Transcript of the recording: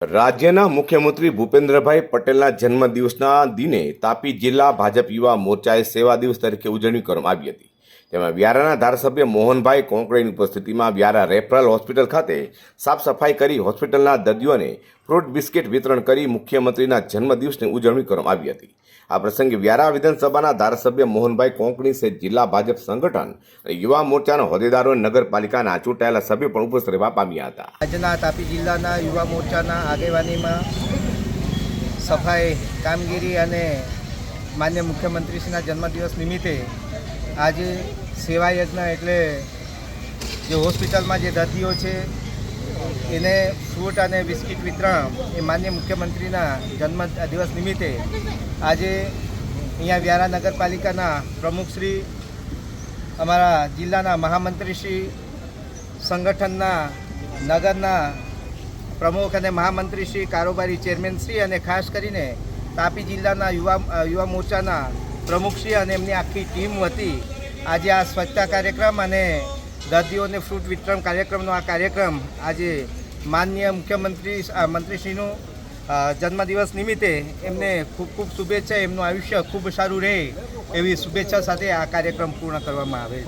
રાજ્યના મુખ્યમંત્રી ભૂપેન્દ્રભાઈ પટેલના જન્મદિવસના દિને તાપી જિલ્લા ભાજપ યુવા મોરચાએ સેવા દિવસ તરીકે ઉજવણી કરવામાં આવી હતી. તેમાં વ્યારાના ધારાસભ્ય મોહનભાઈ કોંકરેની ઉપસ્થિતિમાં વ્યારા રેફરલ હોસ્પિટલ ખાતે સાફ સફાઈ કરી હોસ્પિટલના દર્દીઓને ફ્રૂટ બિસ્કિટ વિતરણ કરી મુખ્યમંત્રીના જન્મદિવસની ઉજવણી કરવામાં આવી હતી. આ પ્રસંગે વ્યારા વિધાનસભાના ધારાસભ્ય મોહનભાઈ કોંકણી સહિત જિલ્લા ભાજપ સંગઠન અને યુવા મોરચાના હોદ્દેદારો નગરપાલિકાના ચૂંટાયેલા સભ્યો પણ ઉપસ્થિત રહેવા પામ્યા હતા. આજના તાપી જિલ્લાના યુવા મોરચાના આગેવાનીમાં સફાઈ કામગીરી અને માન્ય મુખ્યમંત્રીશ્રીના જન્મદિવસ નિમિત્તે આજે સેવા યજ્ઞ એટલે જે હોસ્પિટલમાં જે દર્દીઓ છે એને ફ્રૂટ અને બિસ્કિટ વિતરણ એ માન્ય મુખ્યમંત્રીના જન્મદિવસ નિમિત્તે આજે અહીંયા વ્યારા નગરપાલિકાના પ્રમુખશ્રી, અમારા જિલ્લાના મહામંત્રીશ્રી, સંગઠનના નગરના પ્રમુખ અને મહામંત્રીશ્રી, કારોબારી ચેરમેનશ્રી અને ખાસ કરીને તાપી જિલ્લાના યુવા મોરચાના પ્રમુખશ્રી અને એમની આખી ટીમ વતી આજે આ સ્વચ્છતા કાર્યક્રમ અને દર્દીઓને ફ્રૂટ વિતરણ કાર્યક્રમનો આ કાર્યક્રમ આજે માનનીય મંત્રીશ્રીનું જન્મદિવસ નિમિત્તે એમને ખૂબ ખૂબ શુભેચ્છા. એમનું આયુષ્ય ખૂબ સારું રહે એવી શુભેચ્છા સાથે આ કાર્યક્રમ પૂર્ણ કરવામાં આવે છે.